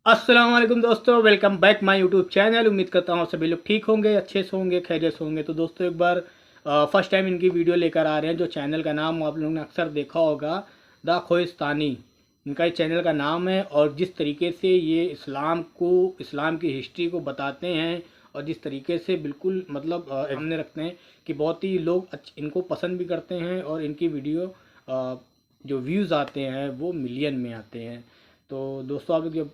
अस्सलाम वालेकुम दोस्तों, welcome back my YouTube channel. उम्मीद करता हूँ सभी लोग ठीक होंगे, अच्छे से होंगे, खैरियत से होंगे। तो दोस्तों एक बार फर्स्ट टाइम इनकी वीडियो लेकर आ रहे हैं। जो चैनल का नाम आप लोगों ने अक्सर देखा होगा, द खोहिस्तानी, इनका इस चैनल का नाम है। और जिस तरीके से ये इस्लाम की हिस्ट्री को बताते हैं और जिस तरीके से बिल्कुल मतलब सामने रखते हैं कि बहुत ही लोग इनको पसंद भी करते हैं और इनकी वीडियो जो व्यूज़ आते हैं वो मिलियन में आते हैं। तो दोस्तों आप जब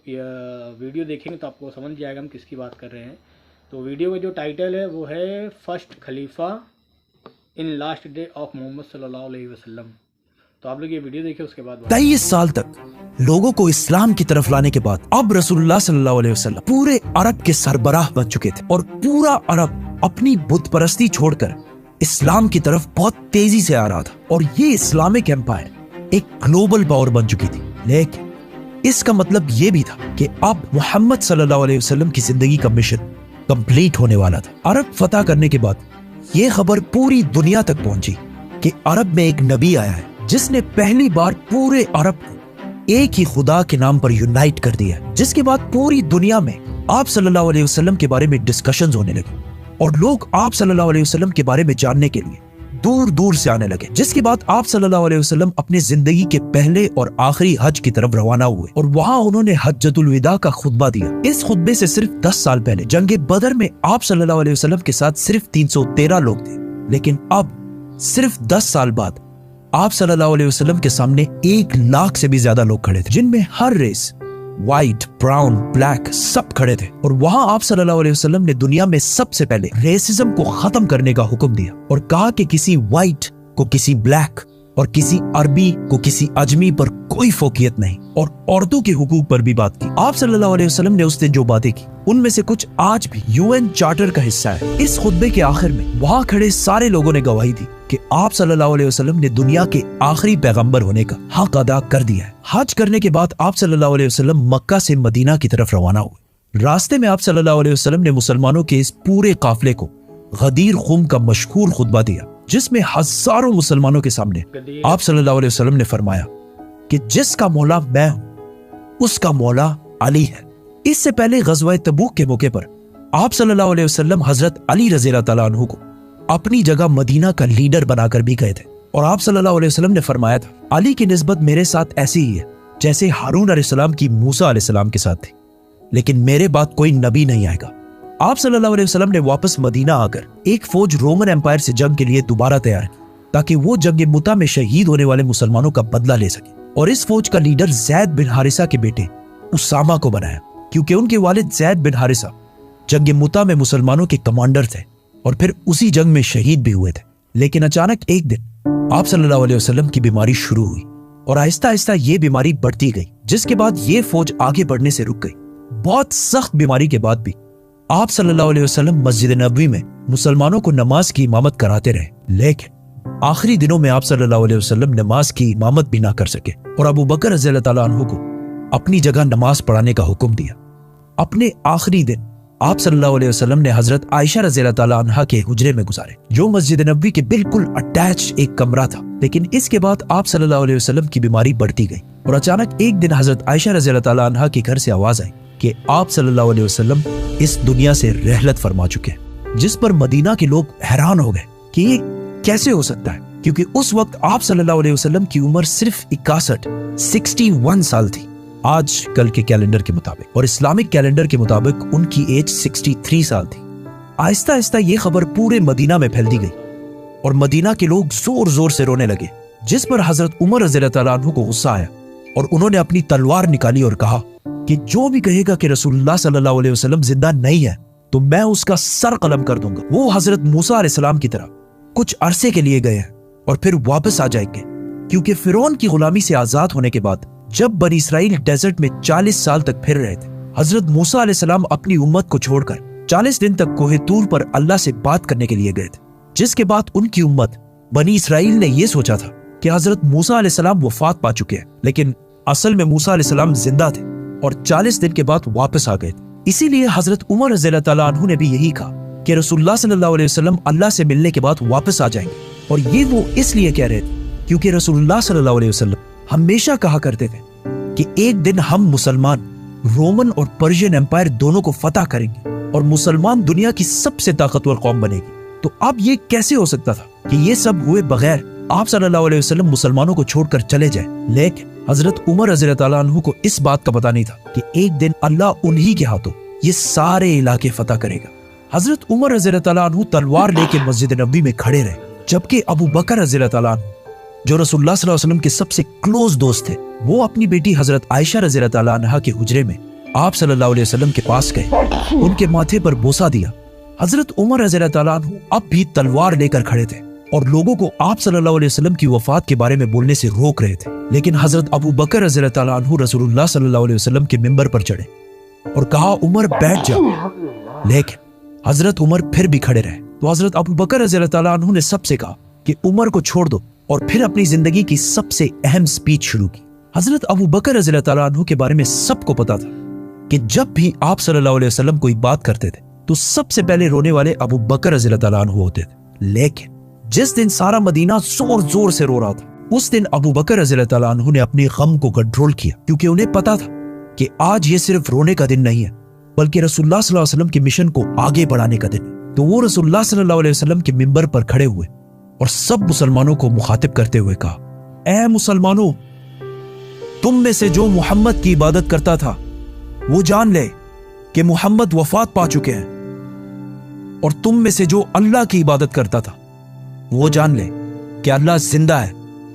वीडियो देखेंगे तो आपको समझ जाएगा हम किसकी बात कर रहे हैं। तो वीडियो में जो टाइटल है वो है फर्स्ट खलीफा in last day of Muhammad सल्लल्लाहु अलैहि वसल्लम। तो आप लोग ये वीडियो देखिए, उसके बाद 23 साल तक लोगों को इस्लाम की तरफ लाने के बाद अब रसूलुल्लाह सल्लल्लाहु अलैहि वसल्लम पूरे अरब के सरबराह बन चुके थे और पूरा अरब अपनी बुत परस्ती छोड़कर इस्लाम की तरफ बहुत तेजी से आ रहा था। और ये इस्लामिक एम्पायर एक ग्लोबल पावर बन चुकी थी। लेकिन इसका मतलब ये भी था कि अब मोहम्मद सल्लल्लाहु अलैहि वसल्लम की जिंदगी का मिशन कंप्लीट होने वाला था। अरब फतह करने के बाद ये खबर पूरी दुनिया तक पहुंची कि अरब में एक नबी आया है जिसने पहली बार पूरे अरब को एक ही खुदा के नाम पर यूनाइट कर दिया। जिसके बाद पूरी दुनिया में आप सल्लल्लाहु अलैहि वसल्लम के बारे में डिस्कशंस होने लगे और लोग आप सल्लल्लाहु अलैहि वसल्लम के बारे में जानने के लिए दूर दूर से आने लगे। जिसके बाद आप सल्लल्लाहु अलैहि वसल्लम अपनी जिंदगी के पहले और आखिरी हज की तरफ रवाना हुए और वहां उन्होंने हज्जतुल विदा का खुतबा दिया। इस खुतबे से सिर्फ 10 साल पहले जंगे बदर में आप सल्लल्लाहु अलैहि वसल्लम के साथ सिर्फ 313 लोग थे, लेकिन अब सिर्फ 10 साल बाद आप सल्लल्लाहु अलैहि वसल्लम के सामने 1 लाख से भी ज्यादा लोग खड़े थे, जिनमें हर रेस, व्हाइट, ब्राउन, ब्लैक सब खड़े थे। और वहां आप सल्लल्लाहु अलैहि वसल्लम ने दुनिया में सबसे पहले रेसिज्म को खत्म करने का हुक्म दिया और कहा कि किसी व्हाइट को किसी ब्लैक और किसी अरबी को किसी अजमी पर कोई फोकियत नहीं। और औरतों के हुकूक पर भी बात की। आप सल्लल्लाहु अलैहि वसल्लम ने उस दिन जो बातें की उनमें से कुछ आज भी यूएन चार्टर का हिस्सा है। इस खुतबे के आखिर में वहां खड़े सारे लोगों ने गवाही दी कि आप सल्लल्लाहु अलैहि वसल्लम ने दुनिया के आखिरी पैगंबर होने का हक अदा कर दिया है। हज करने के बाद आप सल्लल्लाहु अलैहि वसल्लम मक्का से मदीना की तरफ रवाना हुए। रास्ते में आप सल्लल्लाहु अलैहि वसल्लम ने मुसलमानों के इस पूरे काफिले को गदीर खुम का मशहूर खुतबा दिया, जिसमें हजारों मुसलमानों के सामने आप सल्लल्लाहु अलैहि वसल्लम ने फरमाया कि जिसका मौला मैं हूं उसका मौला अली है। इससे पहले गज़वा तबूक के मौके पर आप सल्लल्लाहु अलैहि वसल्लम हजरत अली रज़ियल्लाहु ताला अन्हु को अपनी जगह मदीना का लीडर बनाकर भी गए थे और आप सल्लल्लाहु अलैहि वसल्लम ने फरमाया था, अली की निस्बत मेरे साथ ऐसी ही है जैसे हारून अलैहिस्सलाम की मूसा अलैहिस्सलाम के साथ थी, लेकिन मेरे बाद कोई नबी नहीं आएगा। आप सल्लल्लाहु अलैहि वसल्लम ने वापस मदीना आकर एक फौज रोमन एम्पायर से जंग के लिए दोबारा तैयार की ताकि वो जंग मुता में शहीद होने वाले मुसलमानों का बदला ले सके। और इस फौज का लीडर जैद बिन हारिसा के बेटे उसामा को बनाया, क्योंकि उनके वालिद जैद बिन हारिसा जंग मुता में मुसलमानों के कमांडर थे और फिर उसी जंग में शहीद भी हुए थे। लेकिन अचानक एक दिन आप सल्लल्लाहु अलैहि वसल्लम की बीमारी शुरू हुई और आहिस्ता आहिस्ता ये बीमारी बढ़ती गई, जिसके बाद ये फौज आगे बढ़ने से रुक गई। बहुत सख्त बीमारी के बाद भी आप सल्लल्लाहु अलैहि वसल्लम मस्जिद नबवी में मुसलमानों को नमाज की इमामत कराते रहे, लेकिन आखिरी दिनों में आप सल्लल्लाहु अलैहि वसल्लम नमाज की इमामत भी ना कर सके और अबू बकर रज़ियल्लाहु ताला अन्हु को अपनी जगह नमाज पढ़ाने का हुक्म दिया। अपने आखिरी दिन आप सल्लल्लाहु अलैहि वसल्लम ने हजरत आयशा रज़ियल्लाहु ताला अन्हा के हुजरे में गुजारे, जो मस्जिद नबवी के बिल्कुल अटैच एक कमरा था। लेकिन इसके बाद आप सल्लल्लाहु अलैहि वसल्लम की बीमारी बढ़ती गई और अचानक एक दिन हजरत आयशा रज़ियल्लाहु ताला अन्हा के घर से आवाज आई कि आप सल्लल्लाहु अलैहि वसल्लम इस दुनिया से रहलत फरमा चुके हैं, जिस पर मदीना के लोग हैरान हो गए कि ये कैसे हो सकता है, क्योंकि उस वक्त आप सल्लल्लाहु अलैहि वसल्लम की उम्र सिर्फ 61 साल थी आज कल के कैलेंडर के मुताबिक, और इस्लामिक कैलेंडर के मुताबिक उनकी एज 63 साल थी। आहिस्ता आहिस्ता ये खबर पूरे मदीना में फैलती गई और मदीना के लोग जोर जोर से रोने लगे, जिस पर हजरत उमर रज़ियल्लाहु ताला अन्हु को गुस्सा आया और उन्होंने अपनी तलवार निकाली और कहा कि जो भी कहेगा कि रसूलुल्लाह सल्लल्लाहु अलैहि वसल्लम जिंदा नहीं है तो मैं उसका सर कलम कर दूंगा। वो हजरत मूसा अलैहिस्सलाम की तरह कुछ अरसे के लिए गए हैं और फिर वापस आ जाएंगे, क्योंकि फिरौन की गुलामी से आजाद होने के बाद जब बनी इसराइल डेजर्ट में 40 साल तक फिर रहे थे, हजरत मूसा अलैहिस्सलाम अपनी उम्मत को छोड़कर 40 दिन तक कोहे तूर पर अल्लाह से बात करने के लिए गए थे। जिसके बाद उनकी उम्मत बनी इसराइल ने यह सोचा था कि हजरत मूसा अलैहिस्सलाम वफात पा चुके हैं, लेकिन असल में मूसा अलैहिस्सलाम जिंदा थे और 40 दिन के बाद वापस आ गए थे। इसीलिए हजरत उमर रज़ियल्लाहु ताला अन्हु ने भी यही कहा कि रसूलुल्लाह सल्लल्लाहु अलैहि वसल्लम अल्लाह से मिलने के बाद वापस आ जाएंगे। और ये वो इसलिए कह रहे थे क्योंकि रसूलुल्लाह सल्लल्लाहु अलैहि वसल्लम हमेशा कहा करते थे कि एक दिन हम मुसलमान रोमन और पर्शियन एम्पायर दोनों को फतह करेंगे और मुसलमान दुनिया की सबसे ताकतवर कौम बनेगी। तो अब ये कैसे हो सकता था कि ये सब हुए बगैर आप सल्लल्लाहु अलैहि वसल्लम मुसलमानों को छोड़कर चले जाए? लेकिन हजरत उमर रज़ियल्लाहु अन्हु को इस बात का पता नहीं था कि एक दिन अल्लाह उन्हीं के हाथों ये सारे इलाके फतह करेगा। हजरत उमर रज़ियल्लाहु अन्हु तलवार लेकर मस्जिद नबी में खड़े रहे, जबकि अबू बकर रज़ियल्लाहु अन्हु जो रसूलुल्लाह सल्लल्लाहु अलैहि वसल्लम के सबसे क्लोज दोस्त थे, वो अपनी बेटी हजरत आयशा रज़ियल्लाहु अन्हा के हुजरे में आप सल्लल्लाहु अलैहि वसल्लम के पास गए, उनके माथे पर बोसा दिया। हजरत उमर रज़ियल्लाहु अन्हु अब भी तलवार लेकर खड़े थे और लोगों को आप सल्लल्लाहु अलैहि वसल्लम की वफात के बारे में बोलने से रोक रहे थे। लेकिन हजरत अबू बकर रज़ियल्लाहु अन्हु रसूलुल्लाह सल्लल्लाहु अलैहि वसल्लम के मिंबर पर चढ़े और कहा, उमर बैठ जाओ। लेकिन हजरत उमर फिर भी खड़े रहे। तो हजरत अबू बकर रज़ियल्लाहु अन्हु ने सबसे कहा कि उमर को छोड़ दो और फिर अपनी जिंदगी की सबसे अहम स्पीच शुरू की। हजरत अबू बकर रज़ियल्लाहु अन्हु के बारे में सबको पता था कि जब भी आप सल्लल्लाहु अलैहि वसल्लम कोई बात करते थे तो सबसे पहले रोने वाले अबू बकर रज़ियल्लाहु अन्हु होते थे। लेकिन जिस दिन सारा मदीना जोर जोर से रो रहा था, उस दिन अबू बकर रज़ियल्लाहु अन्हु ने अपने गम को कंट्रोल किया, क्योंकि उन्हें पता था कि आज ये सिर्फ रोने का दिन नहीं है, बल्कि रसूलुल्लाह सल्लल्लाहु अलैहि वसल्लम के मिशन को आगे बढ़ाने का दिन है। तो वो रसूलुल्लाह सल्लल्लाहु अलैहि वसल्लम के मिंबर पर खड़े हुए और सब मुसलमानों को मुखातिब करते हुए कहा, ऐ मुसलमानों, तुम में से जो मोहम्मद की इबादत करता था वो जान ले कि मोहम्मद वफात पा चुके हैं, और तुम में से जो अल्लाह की इबादत करता था वो जान ले कि अल्लाह जिंदा है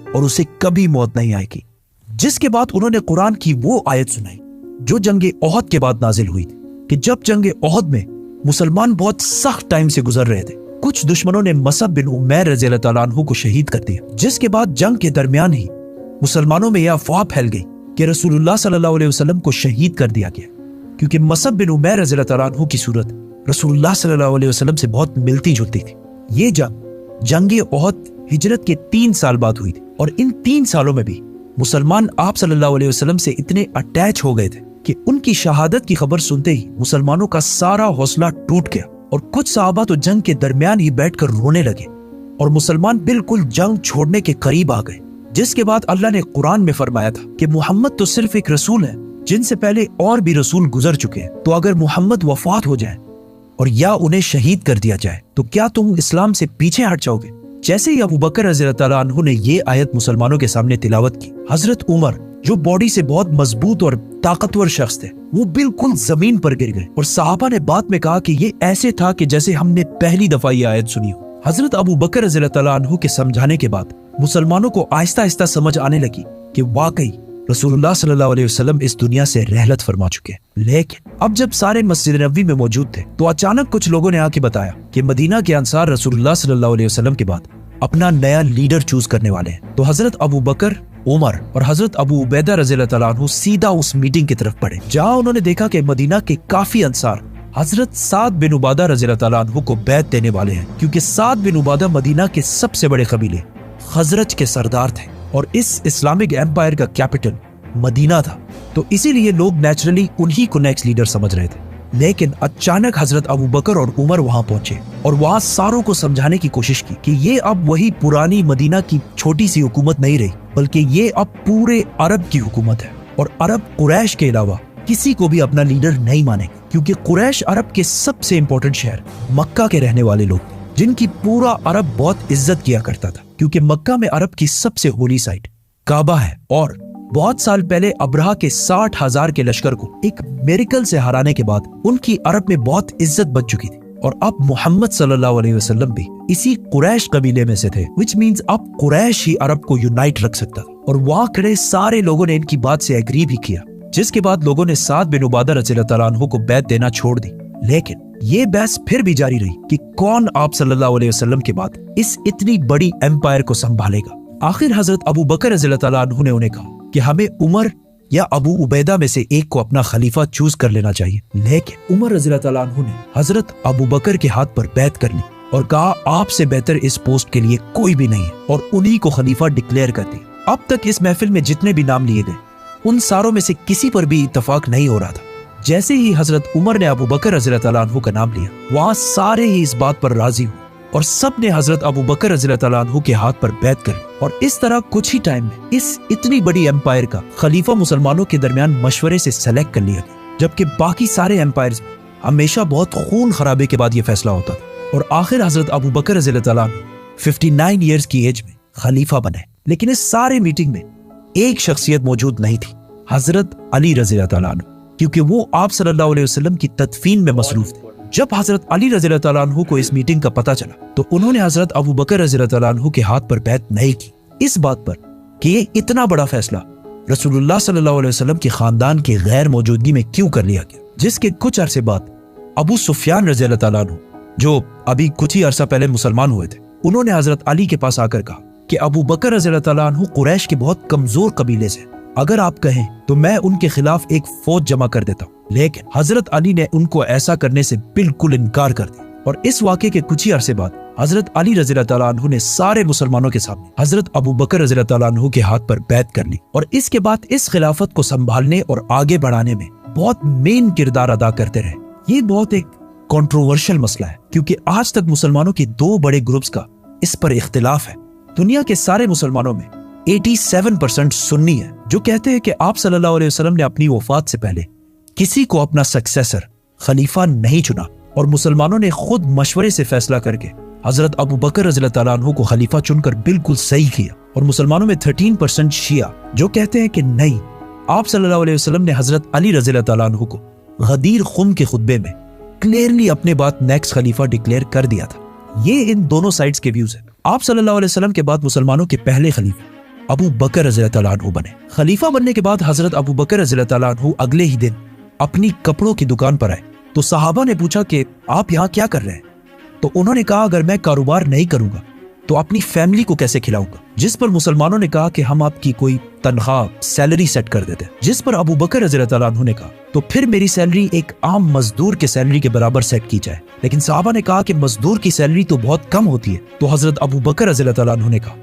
और उसे कभी मौत नहीं आएगी। जिसके बाद उन्होंने कुरान की वो आयत सुनाई जो जंगे ओहद के बाद नाजिल हुई थी, कि जब जंगे ओहद में मुसलमान बहुत सख्त टाइम से गुजर रहे थे, कुछ दुश्मनों ने मसअब बिन उमैर रज़ियल्लाहु अन्हु को शहीद कर दिया। जिसके बाद जंग के दरमियान ही मुसलमानों में यह अफवाह फैल गई कि रसूलुल्लाह सल्लल्लाहु अलैहि वसल्लम को शहीद कर दिया गया, क्योंकि मसअब बिन उमैर रज़ियल्लाहु अन्हु की सूरत रसूलुल्लाह सल्लल्लाहु अलैहि वसल्लम से बहुत मिलती जुलती थी। ये जंगे ओहद हिजरत के 3 साल बाद हुई थी, और इन 3 सालों में भी मुसलमान आप सल्लल्लाहु अलैहि वसल्लम से इतने अटैच हो गए थे कि उनकी शहादत की खबर सुनते ही मुसलमानों का सारा हौसला टूट गया, और कुछ सहाबा तो जंग के दरमियान ही बैठकर रोने लगे और मुसलमान बिल्कुल जंग छोड़ने के करीब आ गए। जिसके बाद अल्लाह ने कुरान में फरमाया था कि मोहम्मद तो सिर्फ एक रसूल है, जिनसे पहले और भी रसूल गुजर चुके हैं, तो अगर मोहम्मद वफात हो जाए और या उन्हें शहीद कर दिया जाए तो क्या तुम इस्लाम से पीछे हट जाओगे? जैसे ही अबू बकर रज़ियल्लाहु अन्हु ने ये आयत मुसलमानों के सामने तिलावत की, हजरत उमर जो बॉडी से बहुत मजबूत और ताकतवर शख्स थे, वो बिल्कुल जमीन पर गिर गए, और सहाबा ने बाद में कहा कि ये ऐसे था कि जैसे हमने पहली दफा ये आयत सुनी हो। हजरत अबू बकर रज़ियल्लाहु अन्हु के समझाने के बाद मुसलमानों को आहिस्ता आहिस्ता समझ आने लगी कि वाकई रसूलुल्लाह सल्लल्लाहु अलैहि वसल्लम इस दुनिया से रहलत फरमा चुके हैं। लेकिन अब जब सारे मस्जिद नबवी में मौजूद थे, तो अचानक कुछ लोगों ने आके बताया कि मदीना के अंसार रसूलुल्लाह सल्लल्लाहु अलैहि वसल्लम के बाद अपना नया लीडर चूज करने वाले हैं। तो हजरत अबू बकर, उमर और हजरत अबू उबैदा रज़ियल्लाहु अन्हु सीधा उस मीटिंग की तरफ बढ़े, जहां उन्होंने देखा कि मदीना के काफी अंसार हजरत साद बिन उबादा रज़ियल्लाहु अन्हु को बैत देने वाले हैं, क्योंकि साद बिन उबादा मदीना के सबसे बड़े कबीले खजरज के सरदार थे और इस इस्लामिक एम्पायर का कैपिटल मदीना था। तो इसीलिए लोग नेचुरली उन्हीं को नेक्स्ट लीडर समझ रहे थे। लेकिन अचानक हजरत अबू बकर और उमर वहां पहुंचे और वहां सारों को समझाने की कोशिश की कि ये अब वही पुरानी मदीना की छोटी सी हुकूमत नहीं रही, बल्कि ये अब पूरे अरब की हुकूमत है, और अरब कुरैश के अलावा किसी को भी अपना लीडर नहीं मानेंगे, क्योंकि कुरैश अरब के सबसे इंपॉर्टेंट शहर मक्का के रहने वाले लोग थे, जिनकी पूरा अरब बहुत इज्जत किया करता था, क्योंकि मक्का में अरब की सबसे होली साइट काबा है। और बहुत साल पहले अब्रहा के 60,000 के लश्कर को एक मिरेकल से हराने के बाद उनकी अरब में बहुत इज्जत बच चुकी थी, और अब मोहम्मद सल्लल्लाहु अलैहि वसल्लम भी इसी कुरैश कबीले में से थे, विच मींस अब कुरैश ही अरब को यूनाइट रख सकता था। और वहां खड़े सारे लोगों ने इनकी बात से एग्री भी किया, जिसके बाद लोगों ने साद बिन उबादा रज़ियल्लाहु अन्हु को बैत देना छोड़ दी। लेकिन ये बहस फिर भी जारी रही कि कौन आप सल्लल्लाहु अलैहि वसल्लम के बाद इस इतनी बड़ी एम्पायर को संभालेगा। आखिर हजरत अबू बकर रज़ियल्लाहु अन्हु ने उन्हें कहा कि हमें उमर या अबू उबैदा में से एक को अपना खलीफा चूज कर लेना चाहिए। लेकिन उमर रज़ियल्लाहु अन्हु ने हजरत अबू बकर के हाथ पर बैत कर ली और कहा, आपसे बेहतर इस पोस्ट के लिए कोई भी नहीं है, और उन्हीं को खलीफा डिक्लेयर कर दिया। अब तक इस महफिल में जितने भी नाम लिए गए, उन सारों में से किसी पर भी इत्तेफाक नहीं हो रहा था। जैसे ही हजरत उमर ने अबू बकर रज़ियल्लाहु अन्हु का नाम लिया, वहां सारे ही इस बात पर राजी हुए और सब ने हजरत अबू बकर रज़ियल्लाहु अन्हु के हाथ पर बैत कर ली। और इस तरह कुछ ही टाइम में इस इतनी बड़ी एम्पायर का खलीफा मुसलमानों के दरमियान मशवरे से सेलेक्ट कर लिया गया। जबकि बाकी सारे एम्पायर्स में हमेशा बहुत खून खराबे के बाद ये फैसला होता था। और आखिर हजरत अबू बकर रज़ियल्लाहु ताला 59 ईयर्स की एज में खलीफा बने। लेकिन इस सारे मीटिंग में एक शख्सियत मौजूद नहीं थी, हजरत अली रज़ियल्लाहु ताला अन्हु, क्योंकि वो आप सल्लल्लाहु अलैहि वसल्लम की तदफीन में मसरूफ थे। जब हजरत अली रज़ियल्लाहु ताला अन्हु को इस मीटिंग का पता चला तो उन्होंने हजरत अबू बकर रज़ियल्लाहु ताला अन्हु के हाथ पर बैत नहीं की, इस बात पर कि ये इतना बड़ा फैसला रसूलुल्लाह सल्लल्लाहु अलैहि वसल्लम के खानदान की गैर मौजूदगी में क्यों कर लिया गया। जिसके कुछ अरसे बाद अबू सुफियान रज़ियल्लाहु ताला अन्हु, जो अभी कुछ ही अरसा पहले मुसलमान हुए थे, उन्होंने हजरत अली के पास आकर कहा कि अबू बकर रज़ियल्लाहु ताला अन्हु कुरैश के बहुत कमजोर कबीले से, अगर आप कहें तो मैं उनके खिलाफ एक फौज जमा कर देता हूँ। लेकिन हजरत अली ने उनको ऐसा करने से बिल्कुल इनकार कर दिया। और इस वाक़े के कुछ ही अरसे बाद हजरत अली रज़ियल्लाहु ताला अन्हु ने सारे मुसलमानों के सामने हजरत अबू बकर रज़ियल्लाहु ताला अन्हु के हाथ पर बैत कर ली और इसके बाद इस खिलाफत को संभालने और आगे बढ़ाने में बहुत मेन किरदार अदा करते रहे। ये बहुत एक कंट्रोवर्शियल मसला है, क्योंकि आज तक मुसलमानों के दो बड़े ग्रुप्स का इस पर इख्तिलाफ है। दुनिया के सारे मुसलमानों में 87% सुन्नी है, जो कहते हैं कि आप सल्लल्लाहु अलैहि वसल्लम ने अपनी वफात से पहले किसी को अपना सक्सेसर खलीफा नहीं चुना और मुसलमानों ने खुद मशवरे से फैसला करके हजरत अबू बकर रज़ियल्लाहु ताला अन्हु को खलीफा चुनकर बिल्कुल सही किया। और मुसलमानों में 13% शिया जो कहते हैं कि नहीं, आप सल्लल्लाहु अलैहि वसल्लम ने हजरत अली रज़ियल्लाहु ताला अन्हु को गदीर खुम के खुतबे में क्लियरली अपने बात नेक्स्ट खलीफा डिक्लेयर कर दिया था। ये इन दोनों साइड्स के व्यूज है। आप सल्लल्लाहु अलैहि वसल्लम के बाद मुसलमानों के पहले खलीफा अबू बकर रज़ियल्लाहु ताला अन्हु बने। खलीफा बनने के बाद हजरत अबू बकर रज़ियल्लाहु ताला अन्हु अगले ही दिन अपनी कपड़ों की दुकान पर आए तो सहाबा ने पूछा कि आप यहाँ क्या कर रहे हैं। तो उन्होंने कहा, अगर मैं कारोबार नहीं करूंगा तो अपनी फैमिली को कैसे खिलाऊंगा। जिस पर मुसलमानों ने कहा कि हम आपकी कोई तनख्वाह सैलरी सेट कर देते हैं। जिस पर अबू बकर रज़ियल्लाहु ताला अन्हु ने कहा, तो फिर मेरी सैलरी एक आम मजदूर के सैलरी के बराबर सेट की जाए। लेकिन सहाबा ने कहा कि मजदूर की सैलरी तो बहुत कम होती है। तो हजरत अबू बकर रज़ियल्लाहु ताला अन्हु ने कहा,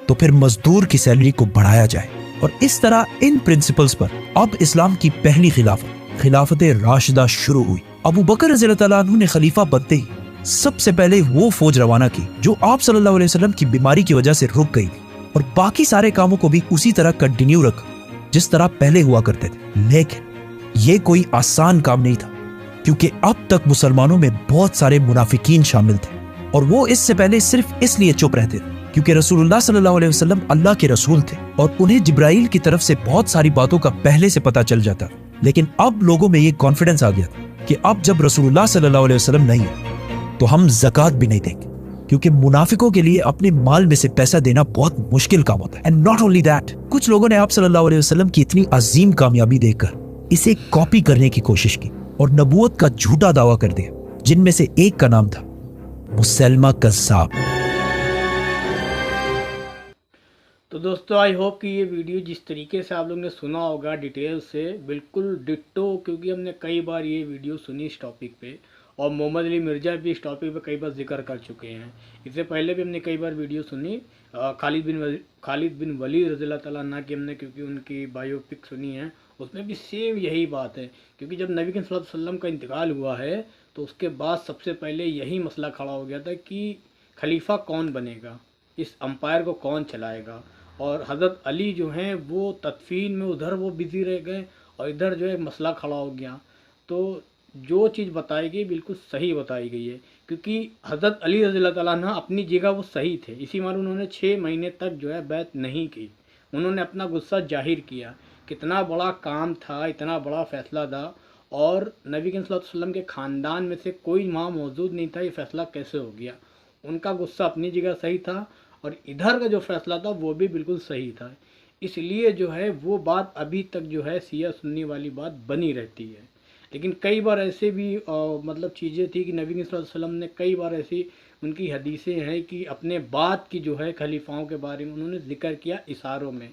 तो फिर मजदूर की सैलरी को बढ़ाया जाए। और इस तरह इन प्रिंसिपल्स पर अब इस्लाम की पहली खिलाफत राशिदा शुरू हुई। अबू बकर रज़ियल्लाहु ताला अन्हु ने खलीफा बनते ही सबसे पहले वो फौज रवाना की जो आप सल्लल्लाहु अलैहि वसल्लम की बीमारी की वजह से रुक गई थी, और बाकी सारे कामों को भी उसी तरह कंटिन्यू रखा जिस तरह पहले हुआ करते थे। लेकिन ये कोई आसान काम नहीं था, क्योंकि अब तक मुसलमानों में बहुत सारे मुनाफिकीन शामिल थे और वो इससे पहले सिर्फ इसलिए चुप रहते थे क्योंकि रसूलुल्लाह सल्लल्लाहु अलैहि वसल्लम अल्लाह के रसूल थे और उन्हें जिब्राइल की तरफ से बहुत सारी बातों का पहले से पता चल जाता। लेकिन अब लोगों में ये कॉन्फिडेंस आ गया था कि अब जब रसूलुल्लाह सल्लल्लाहु अलैहि वसल्लम नहीं है तो हम ज़कात भी नहीं देंगे, क्योंकि मुनाफिकों के लिए अपने माल में से पैसा देना बहुत मुश्किल काम होता है। एंड नॉट ओनली दैट, कुछ लोगों ने आप सल्लल्लाहु अलैहि वसल्लम की इतनी अजीम कामयाबी देखकर इसे कॉपी करने की कोशिश की और नबूवत का झूठा दावा कर दिया, जिनमें से एक का नाम था मुसैलमा कज़्ज़ाब। तो दोस्तों, आई होप कि ये वीडियो जिस तरीके से आप लोगों ने सुना होगा डिटेल से, बिल्कुल डिट्टो, क्योंकि हमने कई बार ये वीडियो सुनी इस टॉपिक पे और मोहम्मद अली मिर्ज़ा भी इस टॉपिक पे कई बार जिक्र कर चुके हैं। इससे पहले भी हमने कई बार वीडियो सुनी खालिद बिन वलीद रज़ियल्लाहु ताला अन्हु की हमने, क्योंकि उनकी बायोपिक सुनी है, उसमें भी सेम यही बात है। क्योंकि जब नबी सल्लल्लाहु अलैहि वसल्लम का इंतकाल हुआ है तो उसके बाद सबसे पहले यही मसला खड़ा हो गया था कि खलीफा कौन बनेगा, इस अम्पायर को कौन चलाएगा। और हज़रत अली जो हैं वो तदफीन में उधर वो बिज़ी रह गए और इधर जो है मसला खड़ा हो गया। तो जो चीज़ बताई गई बिल्कुल सही बताई गई है, क्योंकि हज़रत अली रज़ियल्लाहु ताला अन्हु अपनी जगह वो सही थे, इसी मारे उन्होंने 6 महीने तक जो है बैत नहीं की। उन्होंने अपना गुस्सा जाहिर किया, कितना बड़ा काम था, इतना बड़ा फ़ैसला था और नबी सल्लल्लाहु अलैहि वसल्लम के ख़ानदान में से कोई वहाँ मौजूद नहीं था, ये फ़ैसला कैसे हो गया। उनका गुस्सा अपनी जगह सही था और इधर का जो फ़ैसला था वो भी बिल्कुल सही था। इसलिए जो है वो बात अभी तक जो है शिया सुन्नी वाली बात बनी रहती है। लेकिन कई बार ऐसे भी मतलब चीज़ें थी कि नबी सल्लल्लाहु अलैहि वसल्लम ने कई बार ऐसी उनकी हदीसें हैं कि अपने बाद की जो है खलीफाओं के बारे में उन्होंने जिक्र किया इशारों में,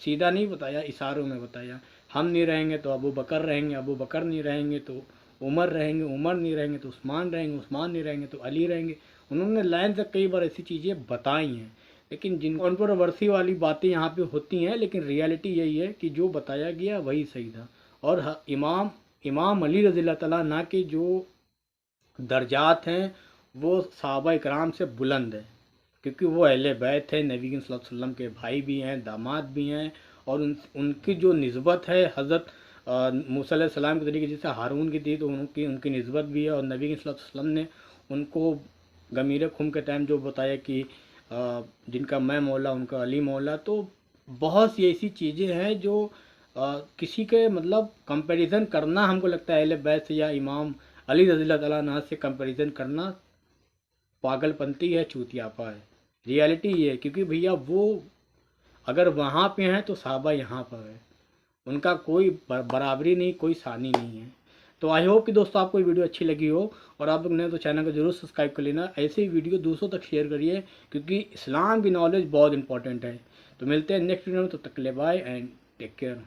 सीधा नहीं बताया, इशारों में बताया। हम नहीं रहेंगे तो अबू बकर रहेंगे, अबू बकर नहीं रहेंगे तो उमर रहेंगे, उमर नहीं रहेंगे तो उस्मान रहेंगे, उस्मान नहीं रहेंगे तो अली रहेंगे। उन्होंने लाइन से कई बार ऐसी चीज़ें बताई हैं, लेकिन जिन कंट्रोवर्सी वाली बातें यहाँ पे होती हैं, लेकिन रियलिटी यही है कि जो बताया गया वही सही था। और इमाम अली रज़ियल्लाहु ताला अन्हु के जो दर्जात हैं वो सहाबा इकराम से बुलंद है, क्योंकि वो अहले बैत है, नबी सल्लल्लाहु अलैहि वसल्लम के भाई भी हैं, दामाद भी हैं और उनकी जो निस्बत है हज़रत मूसा अलैहिस्सलाम के तरीके जैसे हारून की थी तो उनकी निस्बत भी है। और नबी सल्लल्लाहु अलैहि वसल्लम ने उनको गमीर खुम के टाइम जो बताया कि जिनका मैं मौला उनका अली मौला। तो बहुत सी ऐसी चीज़ें हैं जो किसी के मतलब कंपैरिजन करना, हमको लगता है अहले बैत से या इमाम अली रज़ियल्लाहु तआला अन्हु से कंपैरिजन करना पागलपंती है, चूतियापा है। रियलिटी ये है, क्योंकि भैया वो अगर वहाँ पे हैं तो सहाबा यहाँ पर है, उनका कोई बराबरी नहीं, कोई सानी नहीं है। तो आई होप कि दोस्तों आपको ये वीडियो अच्छी लगी हो, और आप लोग ने तो चैनल को जरूर सब्सक्राइब कर लेना। ऐसे ही वीडियो दूसरों तक शेयर करिए, क्योंकि इस्लाम की नॉलेज बहुत इंपॉर्टेंट है। तो मिलते हैं नेक्स्ट वीडियो में, तो तक के लिए बाय एंड टेक केयर।